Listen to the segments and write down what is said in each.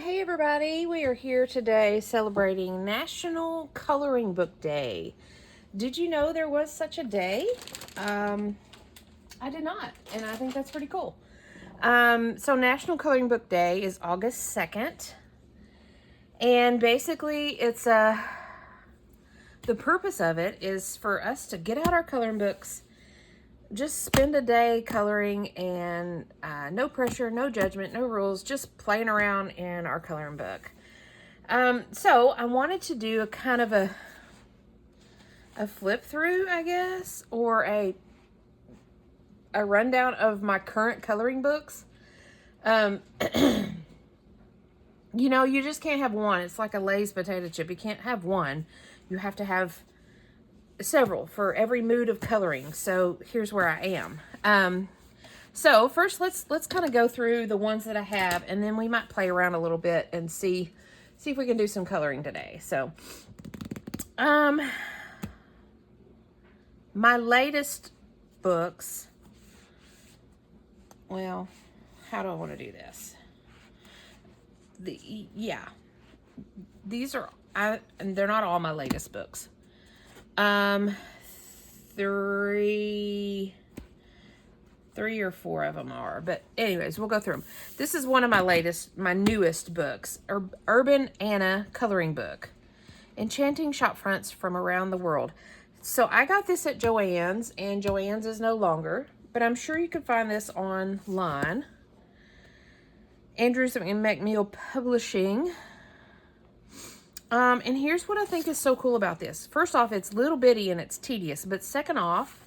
Hey everybody, we are here today celebrating National Coloring Book Day. Did you know there was such a day? I did not, and I think that's pretty cool. So National Coloring Book Day is August 2nd, and basically it's the purpose of it is for us to get out our coloring books, just spend a day coloring, and no pressure, no judgment, no rules, just playing around in our coloring book. So I wanted to do a kind of a flip through, I guess, or a rundown of my current coloring books. You know, you just can't have one. It's like a Lay's potato chip. You can't have one. You have to have several for every mood of coloring. So here's where I am. So first let's kind of go through the ones that I have, and then we might play around a little bit and see if we can do some coloring today. So my latest books, well, how do I want to do this? These are, and they're not all my latest books. Three or four of them are, but anyways, we'll go through them. This is one of my newest books, Urban Anna coloring book, Enchanting Shop Fronts from Around the World. So I got this at Joann's, and Joann's is no longer, but I'm sure you can find this online. Andrews and McNeil Publishing. And here's what I think is so cool about this. First off, it's little bitty and it's tedious. But second off,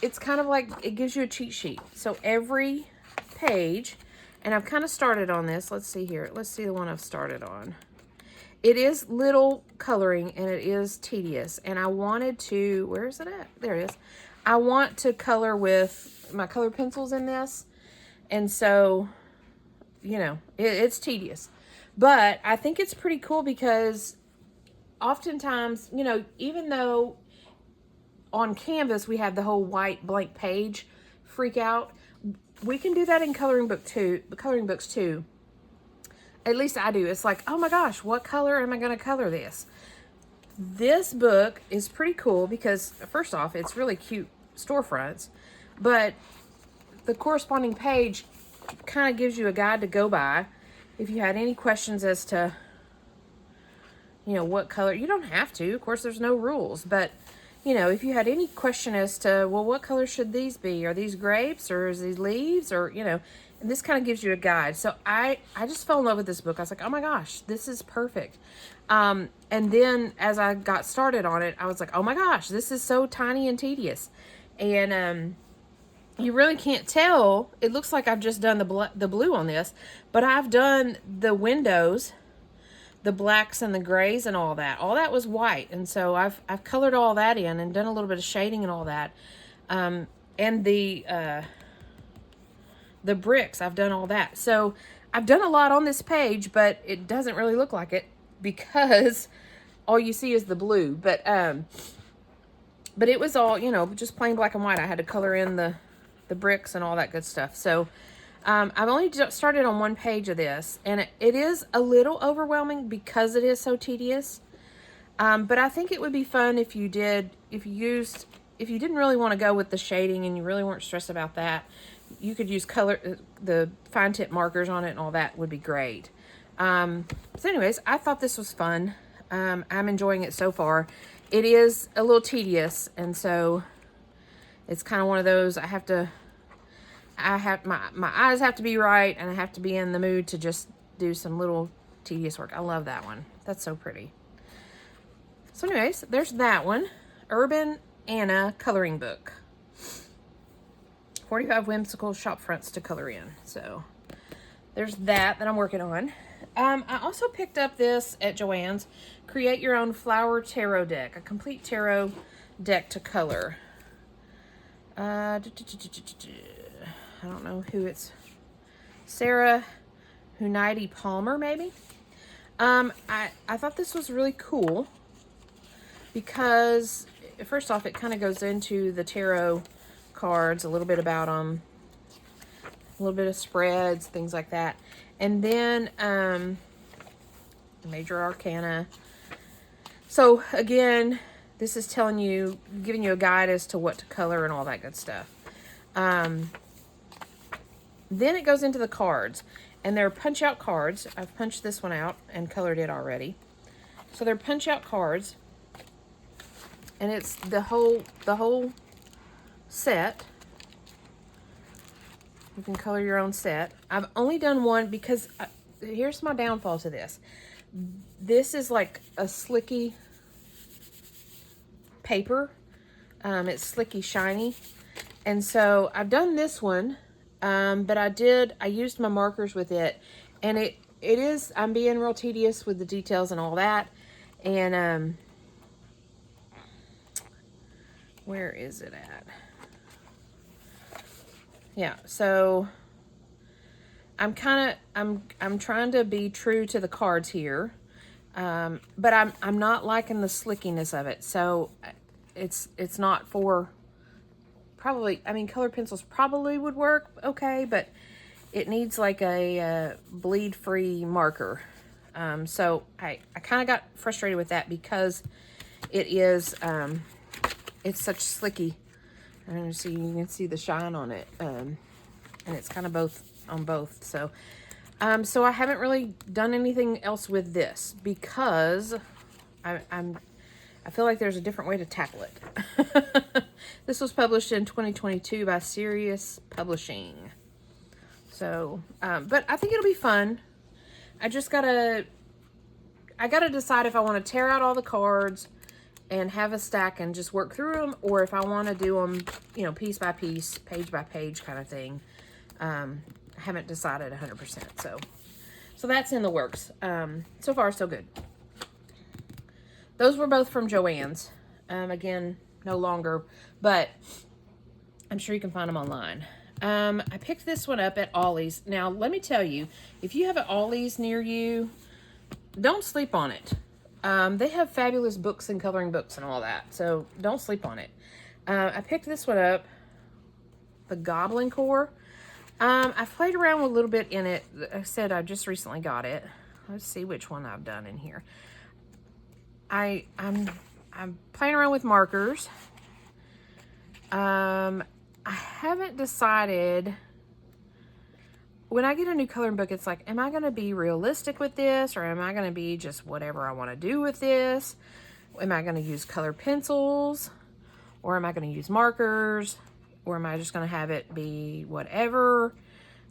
it's kind of like it gives you a cheat sheet. So every page, and I've kind of started on this. Let's see here. Let's see the one I've started on. It is little coloring and it is tedious. And I wanted to, where is it at? There it is. I want to color with my colored pencils in this. And so, you know, it's tedious. But I think it's pretty cool because oftentimes, you know, even though on Canvas we have the whole white blank page freak out, we can do that in coloring books too. At least I do. It's like, oh my gosh, what color am I going to color this? This book is pretty cool because first off, it's really cute storefronts, but the corresponding page kind of gives you a guide to go by. If you had any questions as to, you know, what color, you don't have to. Of course, there's no rules. But, you know, if you had any question as to, well, what color should these be? Are these grapes or is these leaves? Or, you know, and this kind of gives you a guide. So I just fell in love with this book. I was like, oh my gosh, this is perfect. And then as I got started on it, I was like, oh my gosh, this is so tiny and tedious. And, you really can't tell. It looks like I've just done the blue on this, but I've done the windows, the blacks and the grays and all that. All that was white, and so I've colored all that in and done a little bit of shading and all that. And the bricks, I've done all that. So I've done a lot on this page, but it doesn't really look like it because all you see is the blue. But it was all, you know, just plain black and white. I had to color in the bricks and all that good stuff. So I've only started on one page of this, and it is a little overwhelming because it is so tedious. But I think it would be fun if you didn't really want to go with the shading and you really weren't stressed about that. You could use the fine tip markers on it, and all that would be great. So anyways, I thought this was fun. I'm enjoying it so far. It is a little tedious, and so it's kind of one of those, my eyes have to be right, and I have to be in the mood to just do some little tedious work. I love that one. That's so pretty. So anyways, there's that one. Urban Anna coloring book. 45 whimsical shop fronts to color in. So there's that I'm working on. I also picked up this at Joann's, Create Your Own Flower Tarot Deck, a complete tarot deck to color. I don't know who it's. Sarah Hunaidi Palmer, maybe. I thought this was really cool because first off, it kind of goes into the tarot cards, a little bit about them, a little bit of spreads, things like that. And then Major Arcana. So again, this is telling you, giving you a guide as to what to color and all that good stuff. Then it goes into the cards, and they're punch out cards. I've punched this one out and colored it already. So they're punch out cards, and it's the whole set. You can color your own set. I've only done one because here's my downfall to this. This is like a slicky paper. It's slicky shiny. And so I've done this one, but I used my markers with it, and it is, I'm being real tedious with the details and all that. And where is it at? Yeah, so I'm trying to be true to the cards here, but I'm not liking the slickiness of it. So it's not for, probably, I mean, colored pencils probably would work okay, but it needs like a bleed-free marker. So I kind of got frustrated with that because it is it's such slicky. And so you can see the shine on it, and it's kind of both on both. So, so I haven't really done anything else with this because I feel like there's a different way to tackle it. This was published in 2022 by Sirius Publishing. So, but I think it'll be fun. I gotta decide if I want to tear out all the cards and have a stack and just work through them, or if I want to do them, you know, piece by piece, page by page kind of thing. I haven't decided 100%. So that's in the works. So far, so good. Those were both from Joann's. Again, no longer, but I'm sure you can find them online. I picked this one up at Ollie's. Now, let me tell you, if you have an Ollie's near you, don't sleep on it. They have fabulous books and coloring books and all that, so don't sleep on it. I picked this one up, the Goblin Core. I've played around with a little bit in it. I said I just recently got it. Let's see which one I've done in here. I'm playing around with markers. I haven't decided. When I get a new coloring book, it's like, am I going to be realistic with this, or am I going to be just whatever I want to do with this? Am I going to use colored pencils, or am I going to use markers, or am I just going to have it be whatever?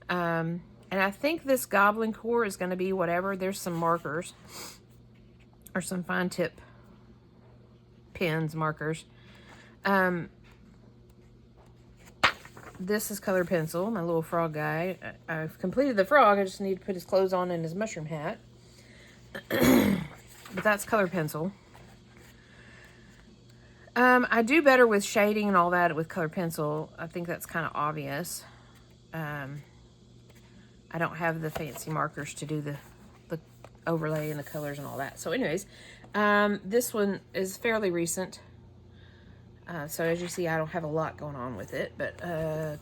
And I think this Goblin Core is going to be whatever. There's some markers, or some fine tip pens, markers. This is colored pencil, my little frog guy. I've completed the frog. I just need to put his clothes on and his mushroom hat. But that's colored pencil. I do better with shading and all that with colored pencil. I think that's kind of obvious. I don't have the fancy markers to do the overlay and the colors and all that. So anyways, this one is fairly recent. So as you see, I don't have a lot going on with it, but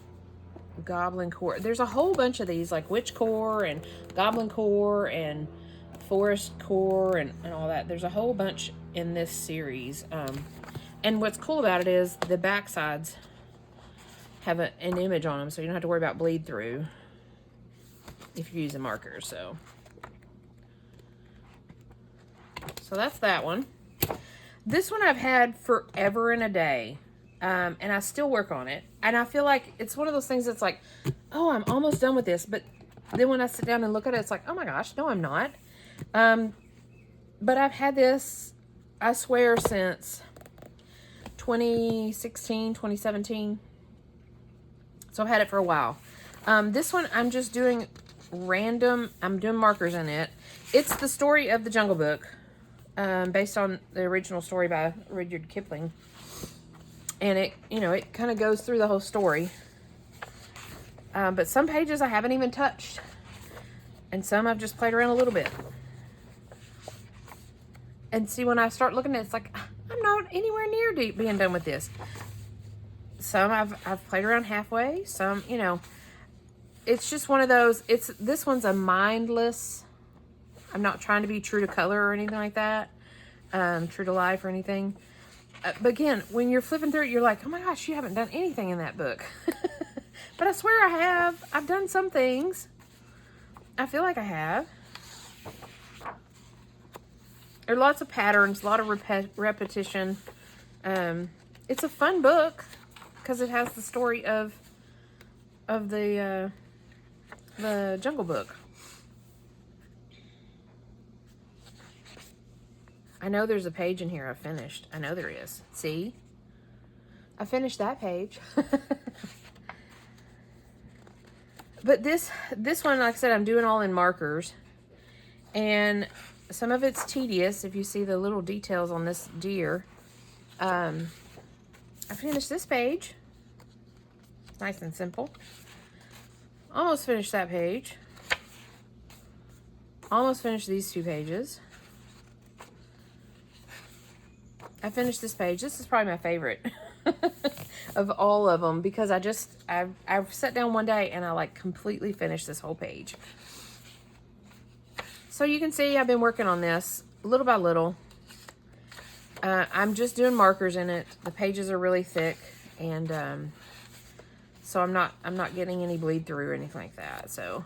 Goblin Core. There's a whole bunch of these, like Witch Core and Goblin Core and Forest Core and all that. There's a whole bunch in this series. And what's cool about it is the back sides have an image on them, so you don't have to worry about bleed through if you're using markers. So that's that one. This one I've had forever and a day, and I still work on it. And I feel like it's one of those things that's like, oh, I'm almost done with this. But then when I sit down and look at it, it's like, oh my gosh, no, I'm not. But I've had this, I swear, since 2016, 2017. So I've had it for a while. This one, I'm just doing random, I'm doing markers in it. It's the story of the Jungle Book. Based on the original story by Rudyard Kipling. And it, you know, it kind of goes through the whole story. But some pages I haven't even touched. And some I've just played around a little bit. And see, when I start looking at it, it's like, I'm not anywhere near being done with this. Some I've played around halfway. Some, you know, it's just one of those, this one's a mindless, I'm not trying to be true to color or anything like that, true to life or anything. But again, when you're flipping through it, you're like, oh my gosh, you haven't done anything in that book. But I swear I have. I've done some things. I feel like I have. There are lots of patterns, a lot of repetition. It's a fun book because it has the story of the Jungle Book. I know there's a page in here I finished. I know there is. See? I finished that page. But this one, like I said, I'm doing all in markers. And some of it's tedious if you see the little details on this deer. I finished this page. Nice and simple. Almost finished that page. Almost finished these 2 pages. I finished this page. This is probably my favorite of all of them because I've sat down one day and I like completely finished this whole page. So you can see I've been working on this little by little. I'm just doing markers in it. The pages are really thick, and so I'm not getting any bleed through or anything like that. So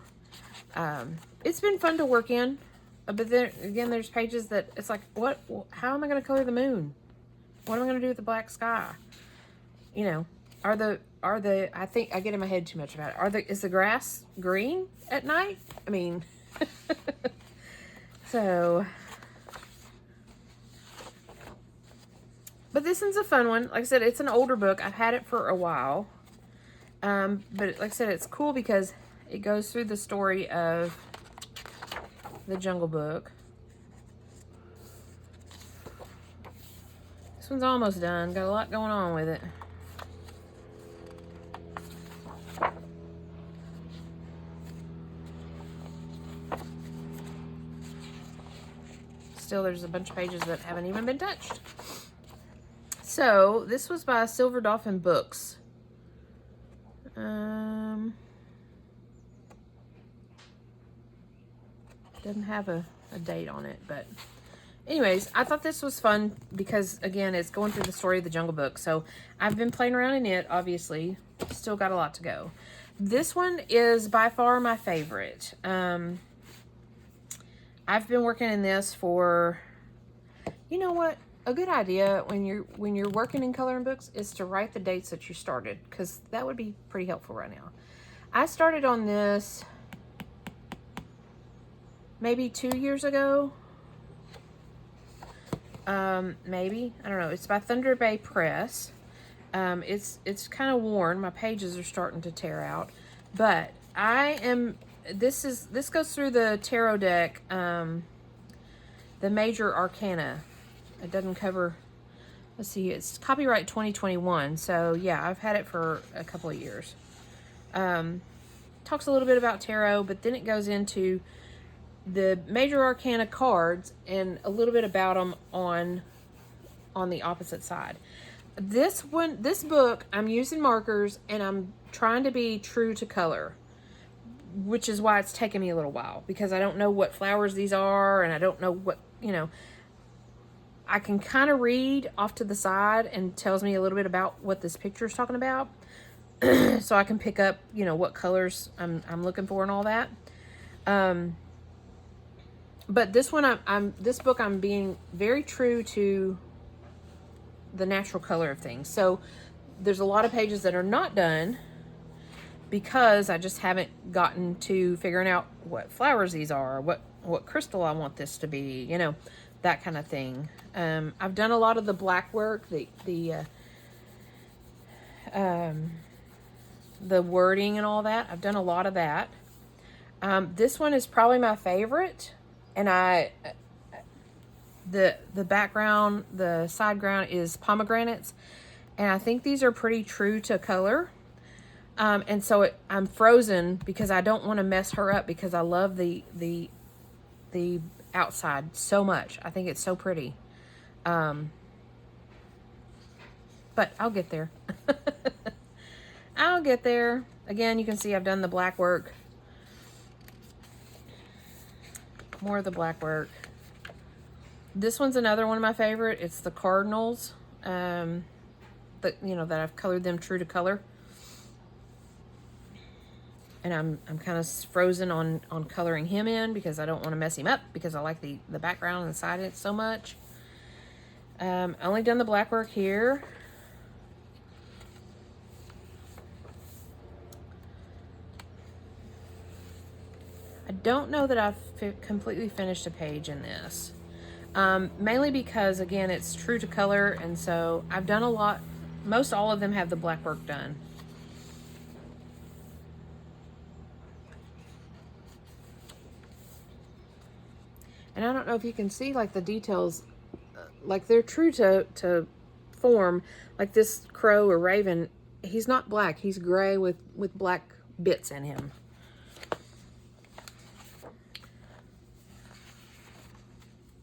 it's been fun to work in. But then again, there's pages that it's like, what? How am I going to color the moon? What am I going to do with the black sky? You know, are the? I think I get in my head too much about it. Is the grass green at night? I mean, so. But this one's a fun one. Like I said, it's an older book. I've had it for a while. But like I said, it's cool because it goes through the story of the Jungle Book. This one's almost done. Got a lot going on with it. Still, there's a bunch of pages that haven't even been touched. So, this was by Silver Dolphin Books. Doesn't have a date on it, but anyways, I thought this was fun because, again, it's going through the story of the Jungle Book. So, I've been playing around in it, obviously. Still got a lot to go. This one is by far my favorite. I've been working in this for, you know what? A good idea when you're working in coloring books is to write the dates that you started, because that would be pretty helpful right now. I started on this maybe 2 years ago. Maybe, I don't know. It's by Thunder Bay Press. It's kind of worn. My pages are starting to tear out, but this goes through the tarot deck, the Major Arcana. It doesn't cover, let's see, it's copyright 2021. So yeah, I've had it for a couple of years. Talks a little bit about tarot, but then it goes into the Major Arcana cards and a little bit about them on the opposite side. This book, I'm using markers and I'm trying to be true to color, which is why it's taken me a little while, because I don't know what flowers these are and I don't know what, you know, I can kind of read off to the side and tells me a little bit about what this picture is talking about. So I can pick up, you know, what colors I'm looking for and all that. But this one, this book, I'm being very true to the natural color of things. So there's a lot of pages that are not done because I just haven't gotten to figuring out what flowers these are, what crystal I want this to be, you know, that kind of thing. I've done a lot of the black work, the wording and all that. I've done a lot of that. This one is probably my favorite, and the background, the side ground is pomegranates, and I think these are pretty true to color. And so I'm frozen because I don't want to mess her up, because I love the outside so much. I think it's so pretty. But I'll get there. I'll get there. Again, you can see I've done the black work. More of the black work. This one's another one of my favorite. It's the Cardinals. But you know, that I've colored them true to color. And I'm kind of frozen on coloring him in because I don't want to mess him up because I like the background and the side of it so much. I only done the black work here. I don't know that I've completely finished a page in this. Mainly because, again, it's true to color, and so I've done a lot. Most all of them have the black work done. And I don't know if you can see, like, the details, like, they're true to form. Like this crow or raven, he's not black. He's gray with black bits in him.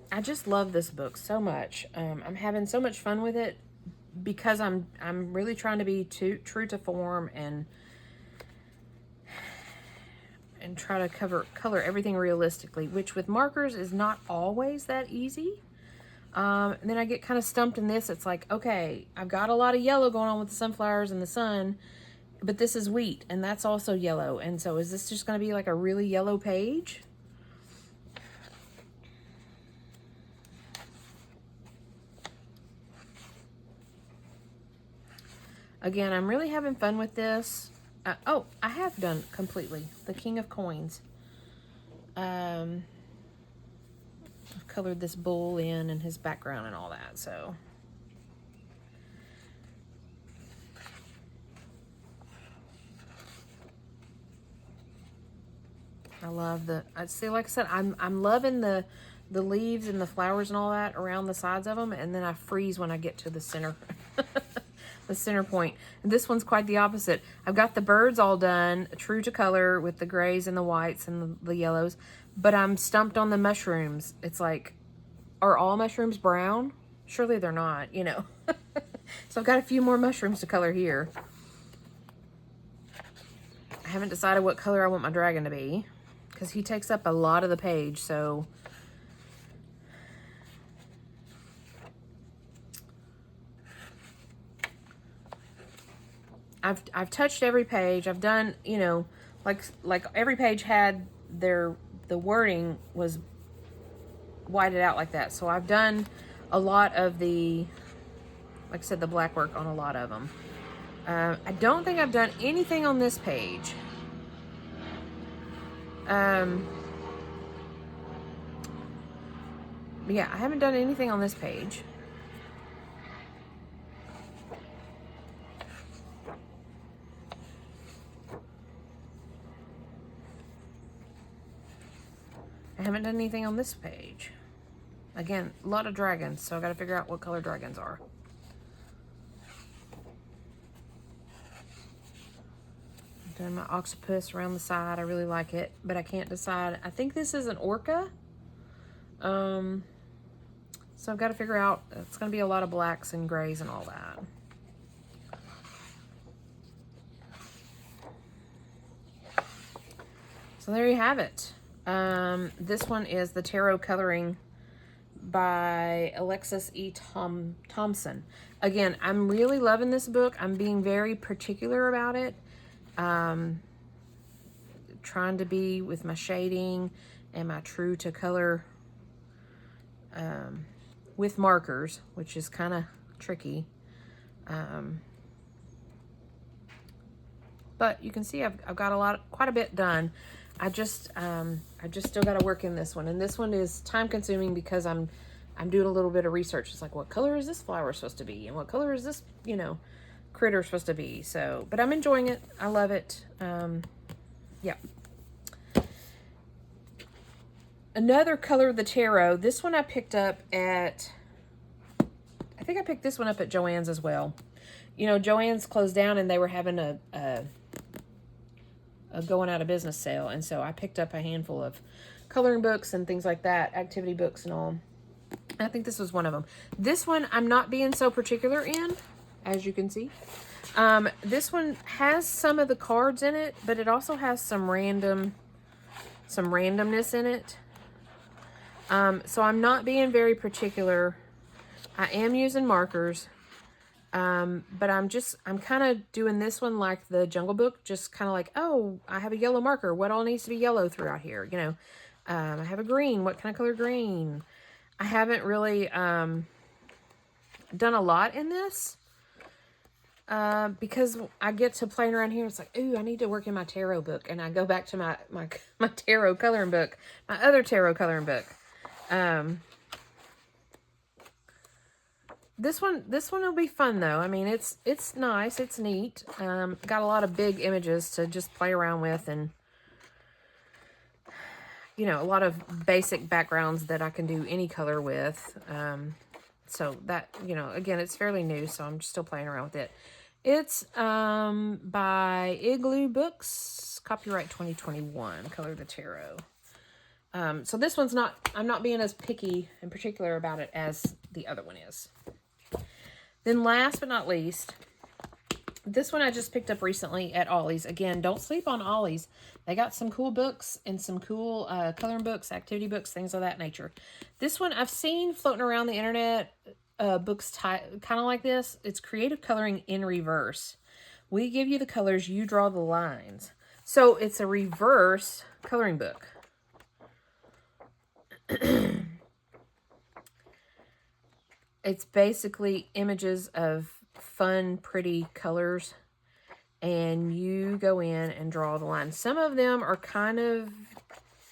I just love this book so much. I'm having so much fun with it because I'm really trying to be true to form and try to color everything realistically, which with markers is not always that easy. And then I get kind of stumped in this. It's like, okay, I've got a lot of yellow going on with the sunflowers and the sun, but this is wheat and that's also yellow. And so is this just going to be like a really yellow page? Again, I'm really having fun with this. Oh, I have done completely the King of Coins. I've colored this bull in and his background and all that, so. I love the, see, like I said, I'm loving the leaves and the flowers and all that around the sides of them, and then I freeze when I get to the center. The center point. And this one's quite the opposite. I've got the birds all done, true to color with the grays and the whites and the yellows, but I'm stumped on the mushrooms. It's like, are all mushrooms brown? Surely they're not, you know. So I've got a few more mushrooms to color here. I haven't decided what color I want my dragon to be because he takes up a lot of the page, so I've touched every page. I've done, you know, like every page had the wording was whited out like that. So I've done a lot of the, like I said, the black work on a lot of them. I don't think I've done anything on this page. Yeah, I haven't done anything on this page. I haven't done anything on this page. Again, a lot of dragons, so I got to figure out what color dragons are. I've done my octopus around the side. I really like it, but I can't decide. I think this is an orca. So I've got to figure out, it's going to be a lot of blacks and grays and all that. So there you have it. This one is the Tarot Coloring by Alexis E. Thompson. Again, I'm really loving this book. I'm being very particular about it. Trying to be with my shading and my true to color with markers, which is kind of tricky. But you can see I've got quite a bit done. I just still got to work in this one, and this one is time consuming because I'm doing a little bit of research. It's like, what color is this flower supposed to be, and what color is this, you know, critter supposed to be? So, but I'm enjoying it. I love it. Yeah. Another color of the tarot. This one I picked up at, I think I picked this one up at Joann's as well. You know, Joann's closed down and they were having a going out of business sale, and so I picked up a handful of coloring books and things like that, activity books and all. I think this was one of them. This one I'm not being so particular in, as you can see. This one has some of the cards in it, but it also has some randomness in it. So I'm not being very particular. I am using markers. But I'm kind of doing this one like the Jungle Book, just kind of like, oh, I have a yellow marker. What all needs to be yellow throughout here? You know, I have a green. What kind of color green? I haven't really, done a lot in this, because I get to playing around here. It's like, ooh, I need to work in my tarot book. And I go back to my tarot coloring book, my other tarot coloring book. This one will be fun though. I mean, it's nice, it's neat. Got a lot of big images to just play around with, and you know, a lot of basic backgrounds that I can do any color with. So that, you know, again, it's fairly new, so I'm still playing around with it. It's by Igloo Books, copyright 2021, Color the Tarot. So this one's I'm not being as picky and particular about it as the other one is. Then last but not least, this one I just picked up recently at Ollie's. Again, don't sleep on Ollie's. They got some cool books and some cool coloring books, activity books, things of that nature. This one I've seen floating around the internet, books kind of like this. It's Creative Coloring in Reverse. We give you the colors, you draw the lines. So it's a reverse coloring book. It's basically images of fun, pretty colors, and you go in and draw the lines. Some of them are kind of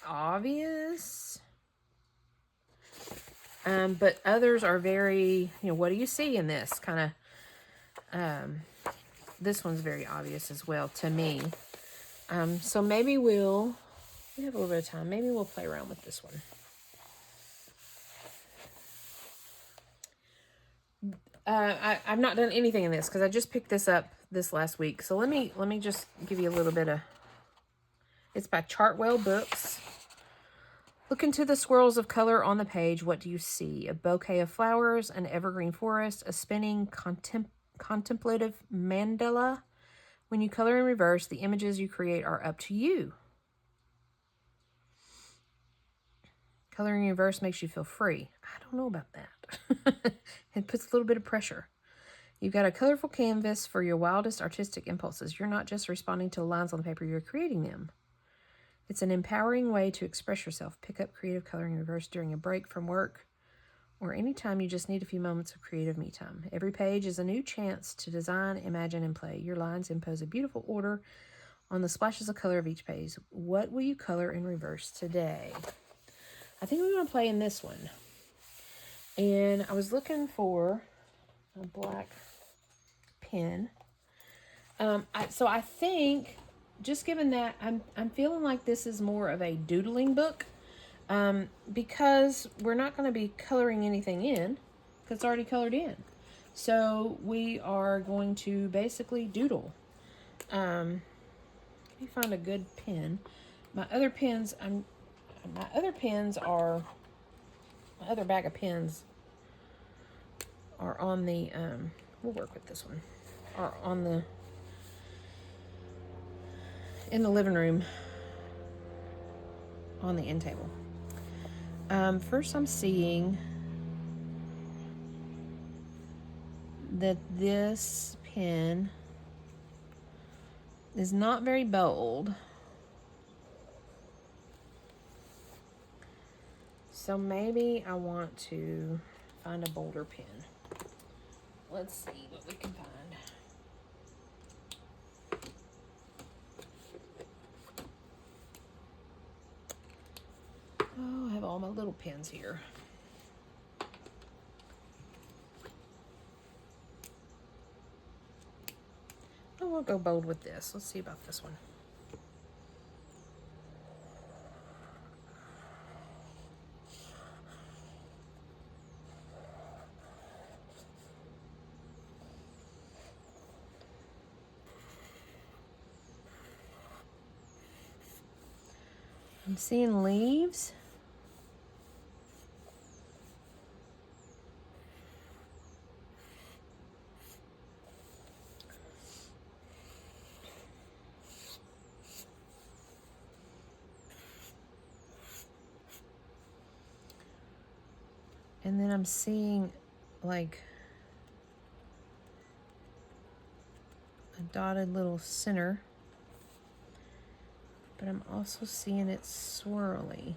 obvious, but others are very, you know, what do you see in this? Kind of, this one's very obvious as well to me. So maybe we have a little bit of time. Maybe we'll play around with this one. I've not done anything in this because I just picked this up this last week. So let me just give you a little bit of, it's by Chartwell Books. Look into the swirls of color on the page. What do you see? A bouquet of flowers, an evergreen forest, a spinning contemplative mandala. When you color in reverse, the images you create are up to you. Coloring in reverse makes you feel free. I don't know about that. It puts a little bit of pressure. You've got a colorful canvas for your wildest artistic impulses. You're not just responding to the lines on the paper, you're creating them. It's an empowering way to express yourself. Pick up creative coloring in reverse during a break from work or anytime you just need a few moments of creative me time. Every page is a new chance to design, imagine, and play. Your lines impose a beautiful order on the splashes of color of each page. What will you color in reverse today? I think we're going to play in this one. And I was looking for a black pen. So I think, just given that, I'm feeling like this is more of a doodling book, because we're not going to be coloring anything in, because it's already colored in. So we are going to basically doodle. Let me find a good pen. My other bag of pens are on the, we'll work with this one, are on in the living room on the end table. First I'm seeing that this pen is not very bold. So maybe I want to find a bolder pen. Let's see what we can find. Oh, I have all my little pens here. Oh, we'll go bold with this. Let's see about this one. I'm seeing leaves. And then I'm seeing like a dotted little center. But I'm also seeing it swirly.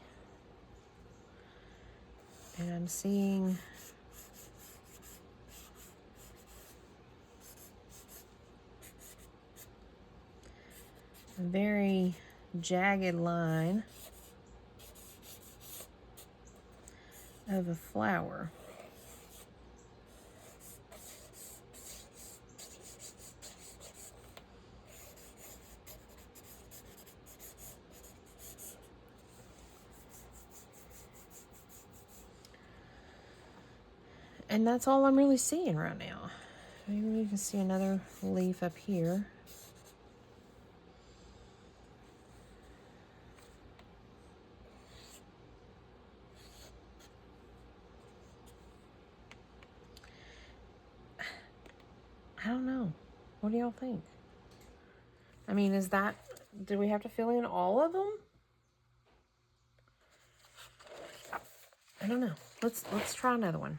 And I'm seeing a very jagged line of a flower. And that's all I'm really seeing right now. Maybe we can see another leaf up here. I don't know. What do y'all think? I mean, do we have to fill in all of them? I don't know. Let's try another one.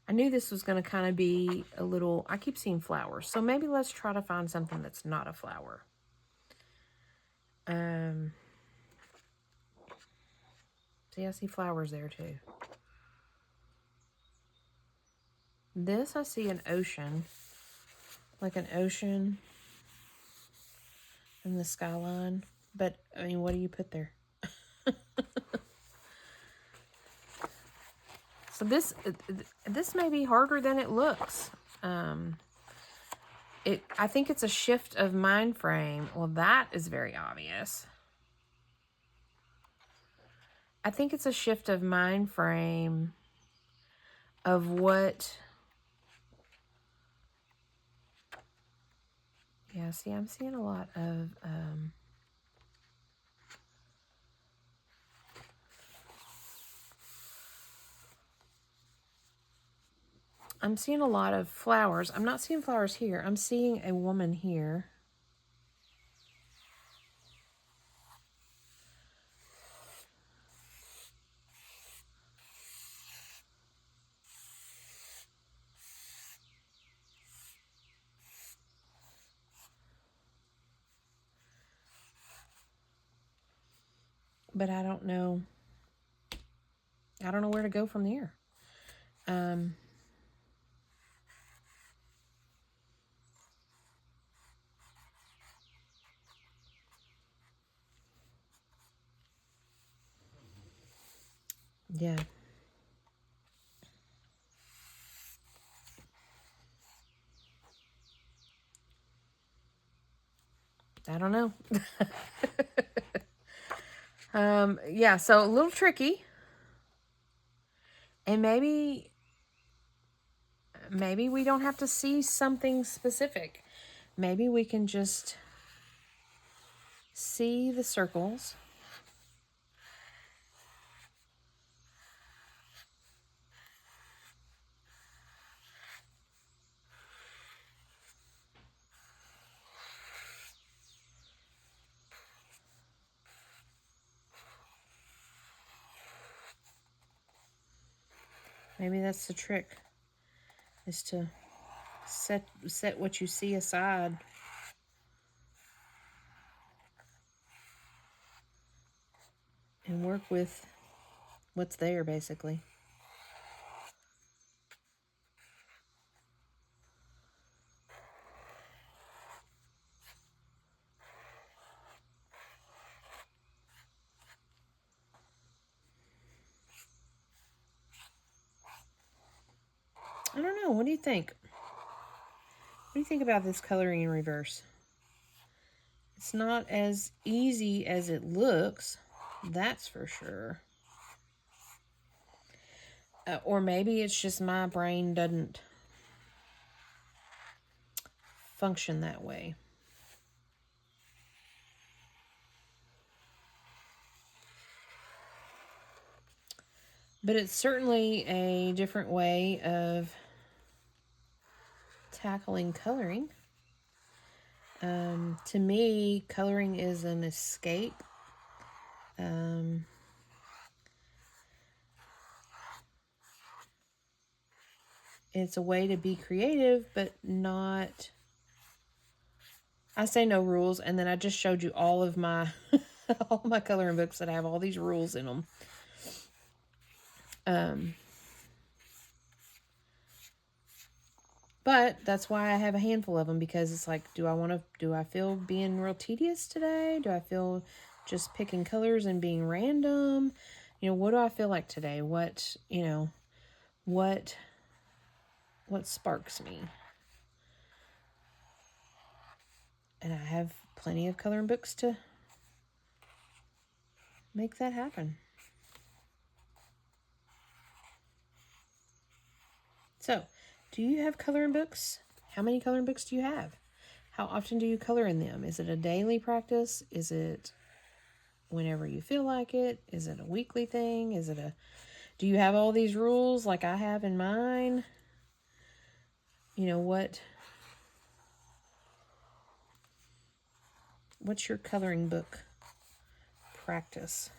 I knew this was going to kind of be a little, I keep seeing flowers. So maybe let's try to find something that's not a flower. See, I see flowers there too. This, I see an ocean. Like an ocean in the skyline. But, I mean, what do you put there? So this may be harder than it looks. I think it's a shift of mind frame. Well, that is very obvious. I think it's a shift of mind frame of what... Yeah, see, I'm seeing a lot of... I'm seeing a lot of flowers. I'm not seeing flowers here. I'm seeing a woman here. But I don't know. I don't know where to go from there. Yeah. I don't know. Yeah, so a little tricky. And maybe we don't have to see something specific. Maybe we can just see the circles. Maybe that's the trick, is to set what you see aside. And work with what's there, basically. I don't know. What do you think? What do you think about this coloring in reverse? It's not as easy as it looks. That's for sure. Or maybe it's just my brain doesn't function that way. But it's certainly a different way of tackling coloring. To me, coloring is an escape. it's a way to be creative, but not, I say no rules, and then I just showed you all of my all my coloring books that have all these rules in them. But that's why I have a handful of them, because it's like, do I feel being real tedious today? Do I feel just picking colors and being random? What do I feel like today? What sparks me? And I have plenty of coloring books to make that happen. So, do you have coloring books? How many coloring books do you have? How often do you color in them? Is it a daily practice? Is it whenever you feel like it? Is it a weekly thing? Do you have all these rules like I have in mine? What's your coloring book practice?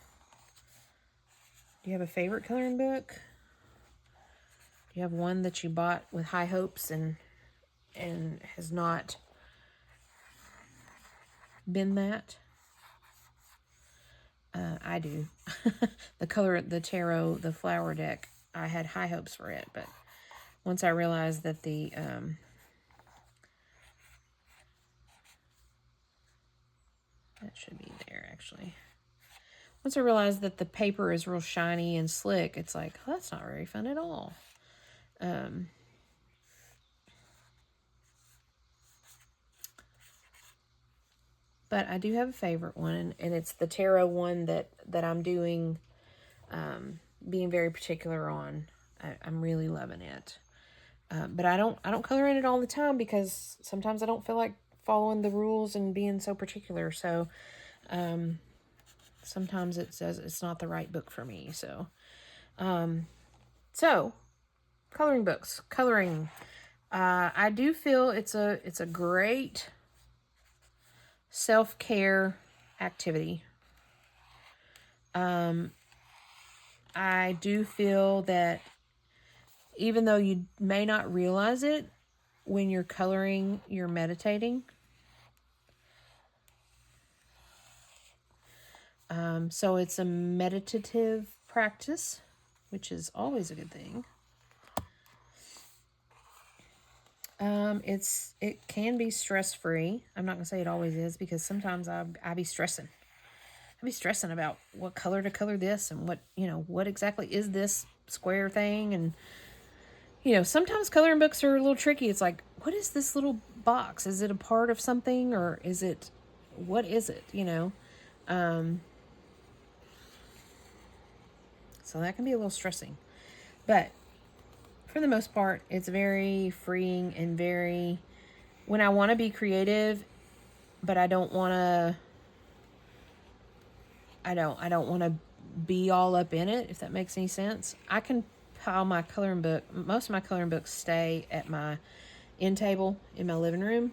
Do you have a favorite coloring book? Do you have one that you bought with high hopes and has not been that? I do. The tarot, the flower deck, I had high hopes for it, but once I realized that that should be there actually. Once I realized that the paper is real shiny and slick, it's like, oh, that's not very fun at all. But I do have a favorite one, and it's the tarot one that I'm doing, being very particular on. I'm really loving it. But I don't color in it all the time, because sometimes I don't feel like following the rules and being so particular. So sometimes it says it's not the right book for me. So coloring books, coloring. I do feel it's a great self-care activity. I do feel that even though you may not realize it, when you're coloring, you're meditating. So it's a meditative practice, which is always a good thing. It can be stress-free. I'm not gonna say it always is, because sometimes I be stressing. I be stressing about what color to color this, and what exactly is this square thing, and sometimes coloring books are a little tricky. It's like, what is this little box? Is it a part of something, or what is it? So that can be a little stressing, but for the most part, it's very freeing and when I want to be creative, but I don't want to be all up in it, if that makes any sense. I can pile my coloring book. Most of my coloring books stay at my end table in my living room,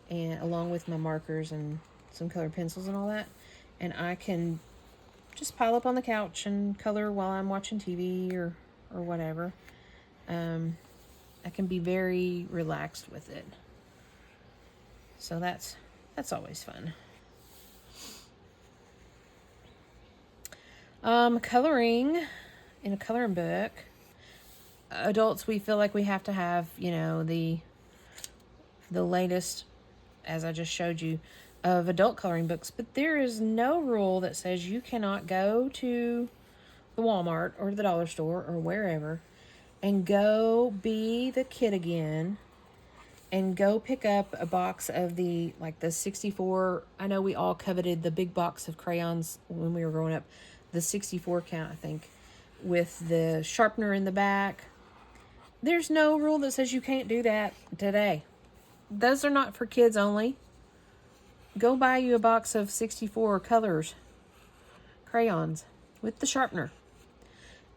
and along with my markers and some colored pencils and all that. And I can just pile up on the couch and color while I'm watching TV or whatever. I can be very relaxed with it. So that's always fun. Coloring in a coloring book. Adults, we feel like we have to have, the latest, as I just showed you, of adult coloring books. But there is no rule that says you cannot go to the Walmart or the dollar store or wherever and go be the kid again and go pick up a box of the 64. I know we all coveted the big box of crayons when we were growing up, the 64 count, I think, with the sharpener in the back. There's no rule that says you can't do that today. Those are not for kids only. Go buy you a box of 64 colors, crayons, with the sharpener.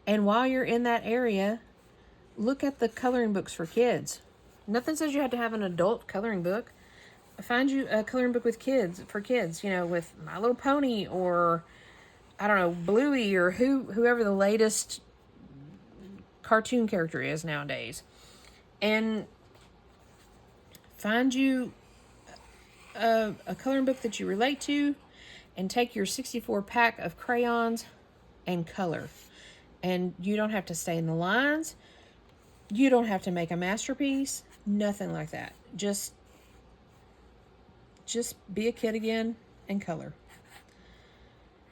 And while you're in that area, look at the coloring books for kids. Nothing says you have to have an adult coloring book. Find you a coloring book with for kids, with My Little Pony or, I don't know, Bluey or whoever the latest cartoon character is nowadays. And find you a coloring book that you relate to, and take your 64 pack of crayons and color. And you don't have to stay in the lines. You don't have to make a masterpiece. Nothing like that. Just be a kid again and color.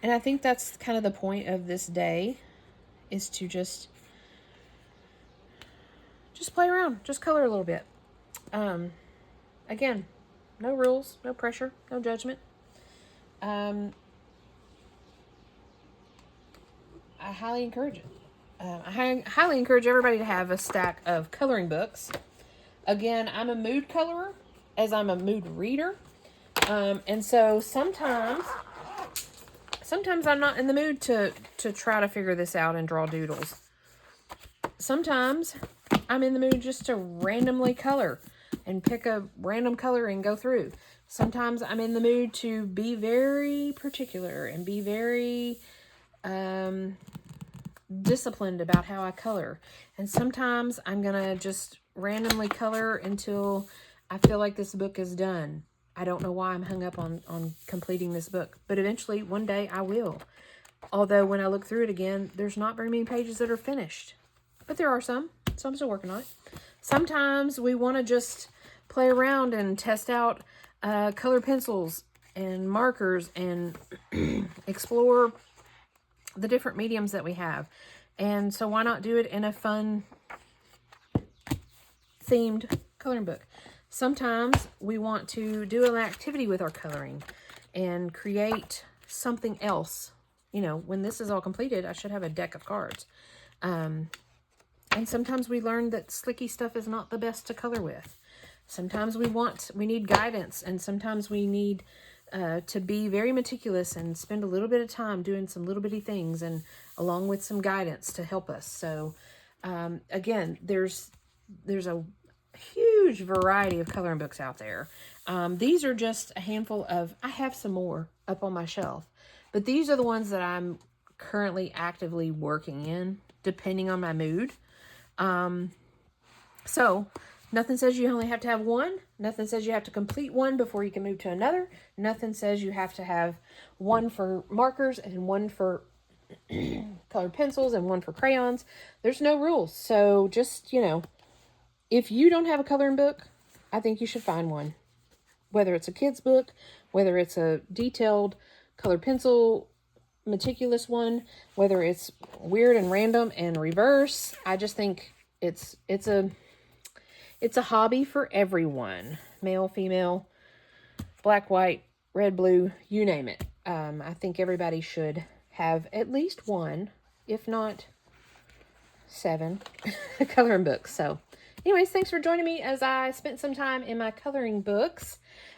And I think that's kind of the point of this day, is to just play around, just color a little bit. Again, no rules, no pressure, no judgment. I highly encourage it. I highly encourage everybody to have a stack of coloring books. Again, I'm a mood colorer, as I'm a mood reader. And so sometimes I'm not in the mood to try to figure this out and draw doodles. Sometimes I'm in the mood just to randomly color and pick a random color and go through. Sometimes I'm in the mood to be very particular and be very disciplined about how I color. And sometimes I'm going to just randomly color until I feel like this book is done. I don't know why I'm hung up on completing this book, but eventually one day I will. Although when I look through it again, there's not very many pages that are finished, but there are some, so I'm still working on it. Sometimes we want to just play around and test out color pencils and markers and explore the different mediums that we have. And so why not do it in a fun themed coloring book? Sometimes we want to do an activity with our coloring and create something else. You know, when this is all completed, I should have a deck of cards. And sometimes we learn that slicky stuff is not the best to color with. Sometimes we need guidance, and sometimes we need to be very meticulous and spend a little bit of time doing some little bitty things, and along with some guidance to help us. So again, there's a huge variety of coloring books out there. These are just a handful of, I have some more up on my shelf, but these are the ones that I'm currently actively working in, depending on my mood. So nothing says you only have to have one. Nothing says you have to complete one before you can move to another. Nothing says you have to have one for markers and one for colored pencils and one for crayons. There's no rules. So just, if you don't have a coloring book, I think you should find one. Whether it's a kid's book, whether it's a detailed colored pencil, meticulous one, whether it's weird and random and reverse. I just think it's a hobby for everyone. Male, female, black, white, red, blue, you name it. I think everybody should have at least one, if not 7 coloring books. So anyways, thanks for joining me as I spent some time in my coloring books.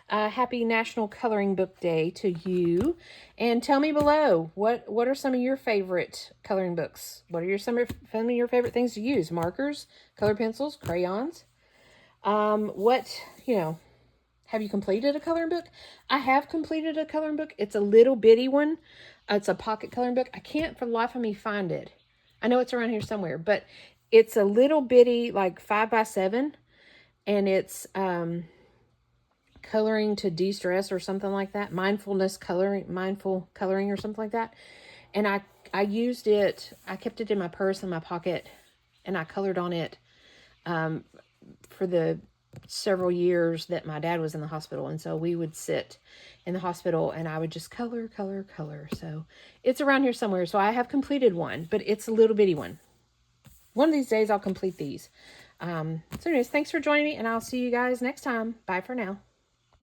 Happy National Coloring Book Day to you. And tell me below, what are some of your favorite coloring books? What are some of your favorite things to use? Markers, colored pencils, crayons? Have you completed a coloring book? I have completed a coloring book. It's a little bitty one. It's a pocket coloring book. I can't for the life of me find it. I know it's around here somewhere, but it's a little bitty, like 5x7, and it's coloring to de-stress or something like that. Mindful coloring or something like that. And I used it. I kept it in my purse in my pocket, and I colored on it for the several years that my dad was in the hospital. And so we would sit in the hospital and I would just color. So it's around here somewhere. So I have completed one, but it's a little bitty one. One of these days I'll complete these. So anyways, thanks for joining me, and I'll see you guys next time. Bye for now.